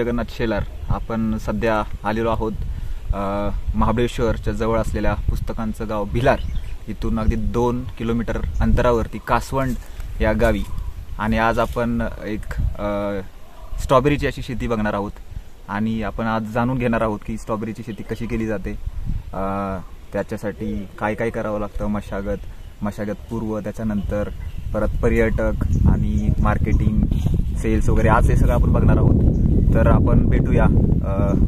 जगन्नाथ शेलार. आपण सध्या आलेलो आहोत महाबळेश्वरच्या जवळ असलेल्या पुस्तकांचं गाव भिलार. इथून अगदी 2 किलोमीटर अंतरावरती कासवंड या गावी. आणि आज आपण एक स्ट्रॉबेरीची अशी शेती बघणार आहोत आणि आपण आज जाणून घेणार आहोत की स्ट्रॉबेरीची शेती कशी केली जाते, त्याच्यासाठी काय काय करावं लागतं, मशागत पूर्व, त्याच्यानंतर परत पर्यटक आणि मार्केटिंग, सेल्स वगैरे, आज हे सगळं आपण बघणार आहोत. तर आपण भेटूया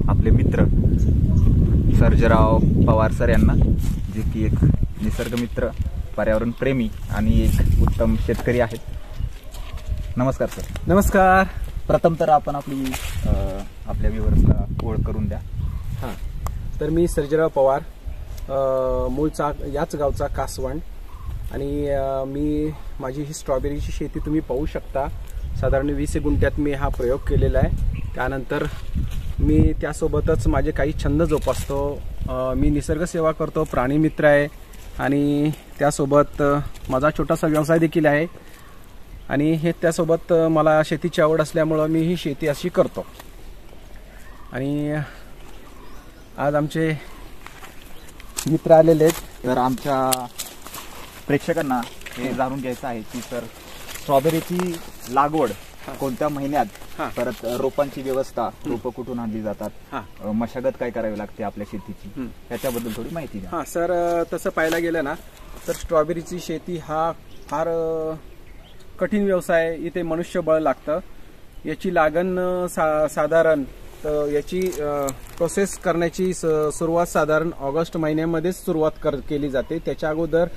आपले मित्र सर्जेराव पवार सर यांना, जे की एक निसर्गमित्र, पर्यावरण प्रेमी आणि एक उत्तम शेतकरी आहेत. नमस्कार सर. नमस्कार. प्रथम तर आपण आपल्या व्ह्यूअर्सला ओळख करून द्या. हां, तर मी सर्जेराव पवार, मूळचा याच गावचा कासवंड, आणि माझी ही स्ट्रॉबेरीची शेती तुम्ही पाहू शकता. साधारण 20 गुंठ्यात मी हा प्रयोग केलेला आहे. त्यानंतर मी त्यासोबतच माझे काही छंद जोपासतो. मी निसर्गसेवा करतो, प्राणीमित्र आहे, आणि त्यासोबत माझा छोटासा व्यवसाय देखील आहे. आणि हे त्यासोबत मला शेतीची आवड असल्यामुळं मी ही शेती अशी करतो. आणि आज आमचे मित्र आलेले आहेत. तर आमच्या प्रेक्षकांना हे जाणून घ्यायचं आहे की सर, स्ट्रॉबेरीची लागवड कोणत्या महिन्यात, परत रोपांची व्यवस्था, रोपं कुठून आणली जातात, मशागत काय करावी लागते आपल्या शेतीची, याच्याबद्दल थोडी माहिती द्या. हां सर, तसं पाहायला गेलं ना तर स्ट्रॉबेरीची शेती हा फार कठीण व्यवसाय आहे. इथे मनुष्यबळ लागतं. याची लागण साधारण याची प्रोसेस करण्याची सुरुवात साधारण ऑगस्ट महिन्यामध्येच सुरुवात केली जाते. त्याच्या अगोदर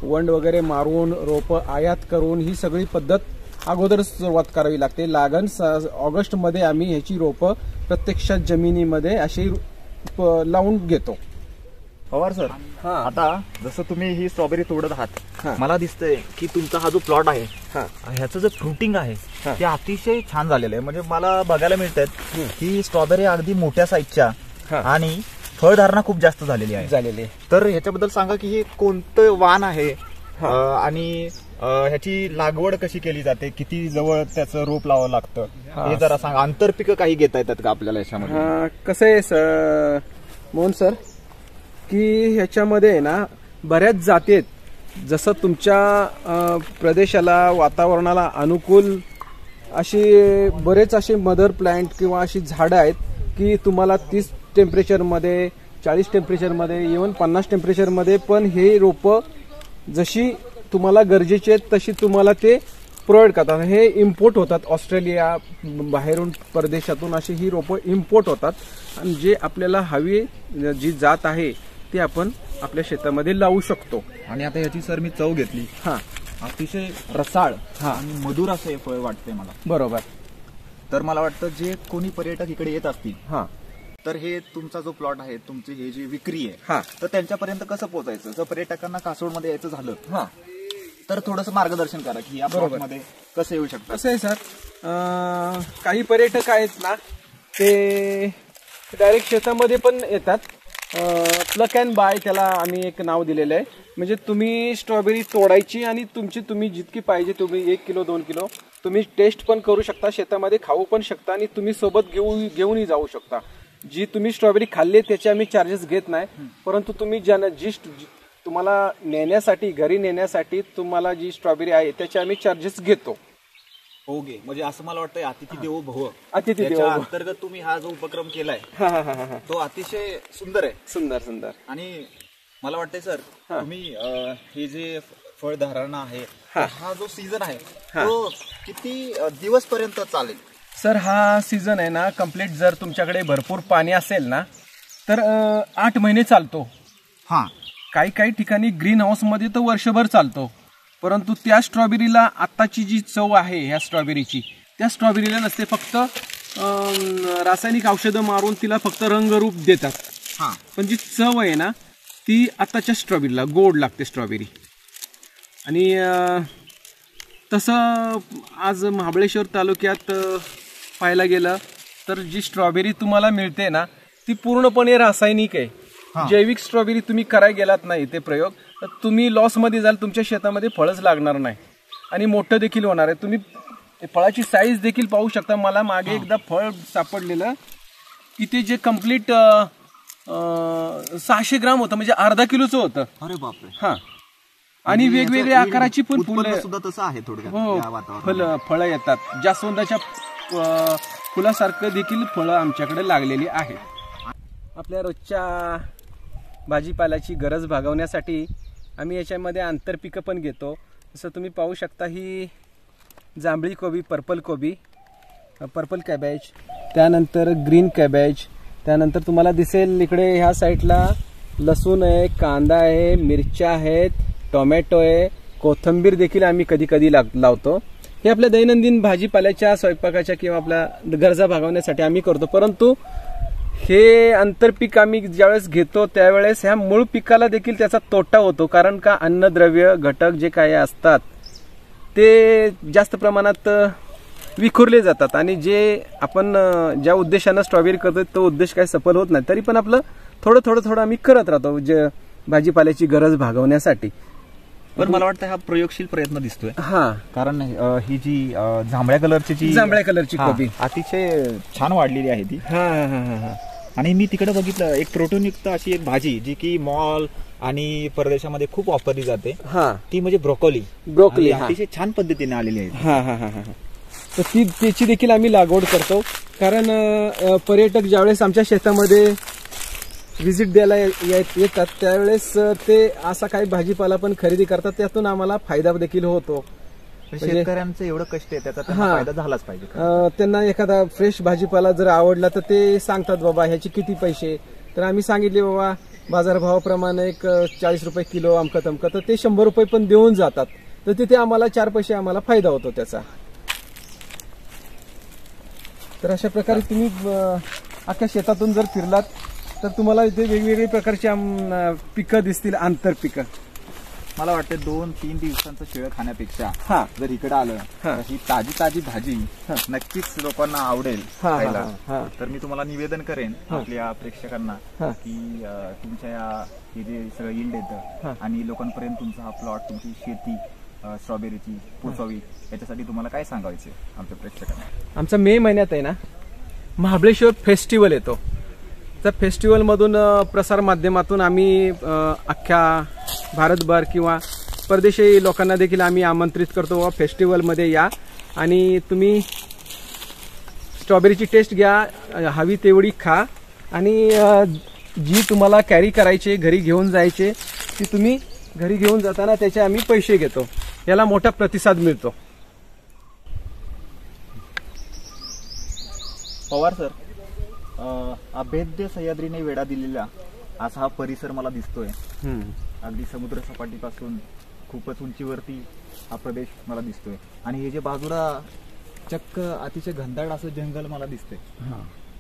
वंड वगैरे मारून रोपं आयात करून ही सगळी पद्धत अगोदरच सुरुवात करावी लागते. लागण ऑगस्टमध्ये आम्ही ह्याची रोपं प्रत्यक्षात जमिनीमध्ये अशी लावून घेतो. पवार सर, आता जसं तुम्ही ही स्ट्रॉबेरी तोडत आहात, मला दिसतंय की तुमचा हा जो प्लॉट आहे ह्याचं जे फ्रुटिंग आहे ते अतिशय छान झालेलं आहे. म्हणजे मला बघायला मिळतात की स्ट्रॉबेरी अगदी मोठ्या साईजच्या आणि फळधारणा खूप जास्त झालेली आहे. तर ह्याच्याबद्दल सांगा की हे कोणतं वाण आहे आणि ह्याची लागवड कशी केली जाते, किती जवळ त्याचं रोप लावावं लागतं, हे जरा सांगा. आंतरपिकं काही घेता येतात का आपल्याला याच्यामध्ये? कसं आहे मोहन सर, की ह्याच्यामध्ये ना बऱ्याच जाती आहेत. जसं तुमच्या प्रदेशाला, वातावरणाला अनुकूल अशी बरेच असे मदर प्लांट किंवा अशी झाडं आहेत की तुम्हाला 30 टेम्परेचरमध्ये, 40 टेम्परेचरमध्ये, इव्हन 50 टेम्परेचरमध्ये पण हे रोपं जशी तुम्हाला गरजेची आहेत तशी तुम्हाला ते प्रोव्हाइड करतात. हे इम्पोर्ट होतात, ऑस्ट्रेलिया बाहेरून परदेशातून अशी ही रोपं इम्पोर्ट होतात. आणि जे आपल्याला हवी जी जात आहे ती आपण आपल्या शेतामध्ये लावू शकतो. आणि आता ह्याची सर मी चव घेतली, अतिशय रसाळ आणि मधुर असं हे फळ वाटतंय मला. बरोबर. तर मला वाटतं जे कोणी पर्यटक इकडे येत असतील तर हे तुमचा जो प्लॉट आहे, तुमची हे जी विक्री आहे, तर त्यांच्यापर्यंत कसं पोहोचायचं? जर पर्यटकांना कासवडमध्ये यायचं झालं तर थोडंसं मार्गदर्शन करा की या प्लॉटमध्ये कसं येऊ शकतं. कसं आहे सर, काही पर्यटक आहेत ना ते डायरेक्ट शेतामध्ये पण येतात. प्लक अँड बाय त्याला आम्ही एक नाव दिलेलं आहे. म्हणजे तुम्ही स्ट्रॉबेरी तोडायची आणि तुम्ही जितकी पाहिजे, तुम्ही 1 किलो 2 किलो तुम्ही टेस्ट पण करू शकता, शेतामध्ये खाऊ पण शकता, आणि तुम्ही सोबत घेऊनही जाऊ शकता. जी तुम्ही स्ट्रॉबेरी खाल्ली त्याचे आम्ही चार्जेस घेत नाही, परंतु तुम्ही जी तुम्हाला नेण्यासाठी, घरी नेण्यासाठी तुम्हाला जी स्ट्रॉबेरी आहे त्याचे आम्ही चार्जेस घेतो. ओके, म्हणजे असं मला वाटतं अतिथी देवो भव, अतिथी देवो भव अंतर्गत तुम्ही हा जो उपक्रम केलाय तो अतिशय सुंदर आहे. सुंदर. आणि मला वाटतंय सर, तुम्ही हे जे फळधारणा आहे, हा जो सीझन आहे तो किती दिवस पर्यंत चालेल? सर, हा सीझन आहे ना कम्प्लीट, जर तुमच्याकडे भरपूर पाणी असेल ना तर 8 महिने चालतो. काही ठिकाणी ग्रीन हाऊसमध्ये तर वर्षभर चालतो. परंतु त्या स्ट्रॉबेरीला आत्ताची जी चव आहे ह्या स्ट्रॉबेरीची, त्या स्ट्रॉबेरीला नसते. फक्त रासायनिक औषधं मारून तिला फक्त रंगरूप देतात. पण जी चव आहे ना ती आत्ताच्या स्ट्रॉबेरीला गोड लागते स्ट्रॉबेरी. आणि तसं आज महाबळेश्वर तालुक्यात पाहायला गेलं तर जी स्ट्रॉबेरी तुम्हाला मिळते ना ती पूर्णपणे रासायनिक आहे. जैविक स्ट्रॉबेरी तुम्ही करायला गेलात नाही ते प्रयोग तर तुम्ही लॉसमध्ये जाल, तुमच्या शेतामध्ये फळच लागणार नाही आणि मोठं देखील होणार आहे. तुम्ही फळाची साईज देखील पाहू शकता. मला मागे एकदा फळ सापडलेलं इथे जे कम्प्लीट 600 ग्राम होतं, म्हणजे अर्धा किलोचं होतं. अरे बापरे. हा, आणि वेगवेगळ्या आकाराची पण फुलं सुद्धा तसं आहे थोडक्यात. हो, फळं येतात. जास्वंदाच्या फुलासारखं देखील फळं आमच्याकडे लागलेली आहेत. आपल्या रोजच्या भाजीपाल्याची गरज भागवण्यासाठी आम्ही याच्यामध्ये आंतरपिकं पण घेतो. जसं तुम्ही पाहू शकता, ही जांभळी कोबी, पर्पल कॅबेज, त्यानंतर ग्रीन कॅबेज, त्यानंतर तुम्हाला दिसेल इकडे ह्या साईडला लसूण आहे, कांदा आहे, मिरच्या आहेत, टोमॅटो आहे, कोथिंबीर देखील आम्ही कधी कधी लावतो. हे आपल्या दैनंदिन भाजीपाल्याच्या, स्वयंपाकाच्या किंवा आपल्या गरजा भागवण्यासाठी आम्ही करतो. परंतु हे आंतरपीक आम्ही ज्यावेळेस घेतो त्यावेळेस ह्या मूळ पिकाला देखील त्याचा तोटा होतो. कारण का अन्नद्रव्य घटक जे काही असतात ते जास्त प्रमाणात विखुरले जातात, आणि जे आपण ज्या उद्देशानं स्ट्रॉबेरी करतो तो उद्देश काही सफल होत नाही. तरी पण आपलं थोडं थोडं थोडं आम्ही करत राहतो जे भाजीपाल्याची गरज भागवण्यासाठी. पण मला वाटतं हा प्रयोगशील प्रयत्न दिसतोय. हा, कारण ही जी जांभळ्या कलरची कोबी अतिशय छान वाढलेली आहे ती. हा हा हा. आणि मी तिकडे बघितलं एक प्रोटीनयुक्त अशी एक भाजी जी की मॉल आणि परदेशामध्ये खूप वापरली जाते. हा, ती म्हणजे ब्रोकोली. अतिशय छान पद्धतीने आलेली आहे. हा हा हा हा. तर त्याची देखील आम्ही लागवड करतो. कारण पर्यटक ज्यावेळेस आमच्या शेतामध्ये व्हिजिट द्यायला येतात त्यावेळेस ते असा काही भाजीपाला पण खरेदी करतात. त्यातून आम्हाला फायदा देखील होतो. शेतकऱ्यांचं एवढं कष्ट आहे, त्याचा फायदा झालाच पाहिजे. त्यांना एखादा फ्रेश भाजीपाला जर आवडला तर ते सांगतात बाबा ह्याचे किती पैसे. तर आम्ही सांगितले बाबा बाजारभावाप्रमाणे एक 40 रुपये किलो अमकं तमकं, तर ते 100 रुपये पण देऊन जातात. तर तिथे आम्हाला 4 पैसे आम्हाला फायदा होतो त्याचा. तर अशा प्रकारे तुम्ही अख्ख्या शेतातून जर फिरलात तर तुम्हाला इथे वेगवेगळ्या प्रकारची पिकं दिसतील, आंतरपिकं. मला वाटतं 2-3 दिवसांचं शिळं खाण्यापेक्षा जर इकडे आलं तर ही ताजी भाजी नक्कीच लोकांना आवडेल खायला. तर मी तुम्हाला निवेदन करेन आपल्या प्रेक्षकांना की तुमच्या हे जे सगळं यील्ड येतं आणि लोकांपर्यंत तुमचा हा प्लॉट, तुमची शेती स्ट्रॉबेरीची पोचावी, याच्यासाठी तुम्हाला काय सांगायचे आमच्या प्रेक्षकांना? आमचा मे महिन्यात आहे ना महाबळेश्वर फेस्टिवल येतो. त्या फेस्टिवलमधून प्रसार माध्यमातून आम्ही अख्ख्या भारतभर किंवा परदेशी लोकांना देखील आम्ही आमंत्रित करतो व फेस्टिवलमध्ये या आणि तुम्ही स्ट्रॉबेरीची टेस्ट घ्या, हवी तेवढी खा, आणि जी तुम्हाला कॅरी करायची घरी घेऊन जायचे ती तुम्ही घरी घेऊन जाताना त्याचे आम्ही पैसे घेतो. याला मोठा प्रतिसाद मिळतो. पवार सर, अभेद्य सह्याद्रीने वेढा दिलेला असा हा परिसर मला दिसतोय. अगदी समुद्र सपाटीपासून खूपच उंचीवरती हा प्रदेश मला दिसतोय, आणि हे जे बाजूला चक्क अतिशय घनदाट असं जंगल मला दिसतंय.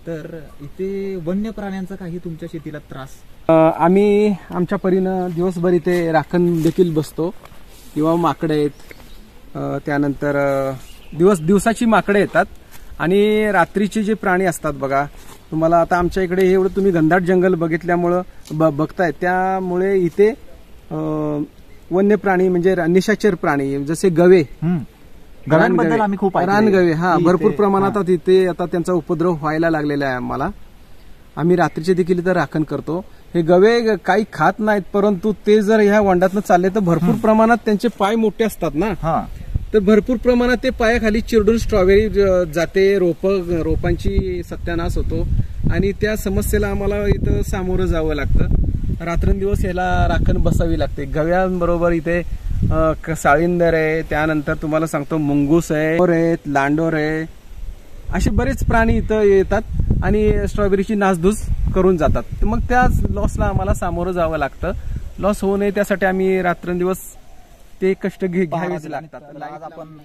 तर इथे वन्य प्राण्यांचा काही तुमच्या शेतीला त्रास? आम्ही आमच्या परीनं दिवसभर इथे राखण देखील बसतो, किंवा माकडे आहेत, त्यानंतर दिवसाची माकडे येतात, आणि रात्रीचे जे प्राणी असतात बघा, तुम्हाला आता आमच्या इकडे एवढं तुम्ही घनदाट जंगल बघितल्यामुळं बघताय, त्यामुळे इथे वन्य प्राणी म्हणजे निशाचर प्राणी जसे गवे, रानगवे भरपूर प्रमाणात इथे आता त्यांचा उपद्रव व्हायला लागलेला आहे. आम्ही रात्रीचे देखील इथं राखण करतो. हे गवे काही खात नाहीत, परंतु ते जर ह्या वंडातनं चालले तर भरपूर प्रमाणात त्यांचे पाय मोठे असतात ना, तर भरपूर प्रमाणात ते पायाखाली चिरडून स्ट्रॉबेरी जाते, रोपांची सत्यानाश होतो, आणि त्या समस्येला आम्हाला इथं सामोरं जावं लागतं. रात्रंदिवस याला राखण बसावी लागते. गव्यांबरोबर इथे साळींदर आहे, त्यानंतर तुम्हाला सांगतो मुंगूस आहे, लांडोर आहे, असे बरेच प्राणी इथं येतात आणि स्ट्रॉबेरीची नासधूस करून जातात. तर मग त्या लॉसला आम्हाला सामोरं जावं लागतं. लॉस होऊ नये त्यासाठी आम्ही रात्रंदिवस ते कष्ट घ्यावेच लागतात. आज आपण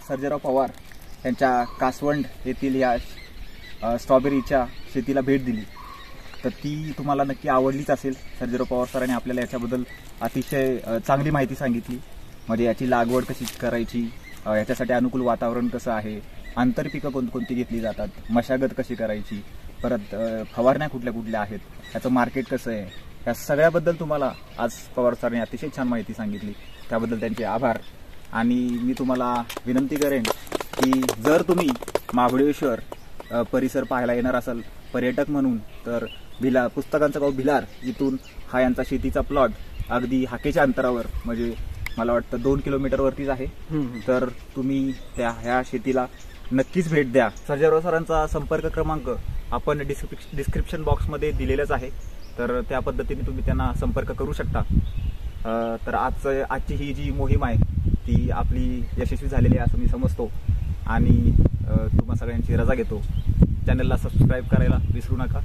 सर्जेराव पवार यांच्या कासवंड येथील या स्ट्रॉबेरीच्या शेतीला भेट दिली, तर ती तुम्हाला नक्की आवडलीच असेल. सर्जेराव पवार सरांनी आपल्याला याच्याबद्दल अतिशय चांगली माहिती सांगितली. म्हणजे याची लागवड कशी करायची, याच्यासाठी अनुकूल वातावरण कसं आहे, आंतरपिकं कोणकोणती घेतली जातात, मशागत कशी करायची, परत फवारण्या कुठल्या कुठल्या आहेत, याचं मार्केट कसं आहे, या सगळ्याबद्दल तुम्हाला आज पवार सरांनी अतिशय छान माहिती सांगितली. त्याबद्दल त्यांचे आभार. आणि मी तुम्हाला विनंती करेन की जर तुम्ही महाबळेश्वर परिसर पाहायला येणार असाल पर्यटक म्हणून, तर पुस्तकांचं गाव भिलार इथून हा यांचा शेतीचा प्लॉट अगदी हाकेच्या अंतरावर, म्हणजे मला वाटतं 2 किलोमीटरवरतीच आहे. तर तुम्ही ह्या शेतीला नक्कीच भेट द्या. सर्जेराव सरांचा संपर्क क्रमांक आपण डिस्क्रिप्शन बॉक्समध्ये दिलेलाच आहे, तर त्या पद्धतीने तुम्ही त्यांना संपर्क करू शकता. तर आजची ही जी मोहीम आहे ती आपली यशस्वी झालेली आहे असं मी समजतो आणि तुम्हा सगळ्यांची रजा घेतो. चॅनलला सबस्क्राईब करायला विसरू नका.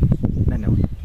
धन्यवाद.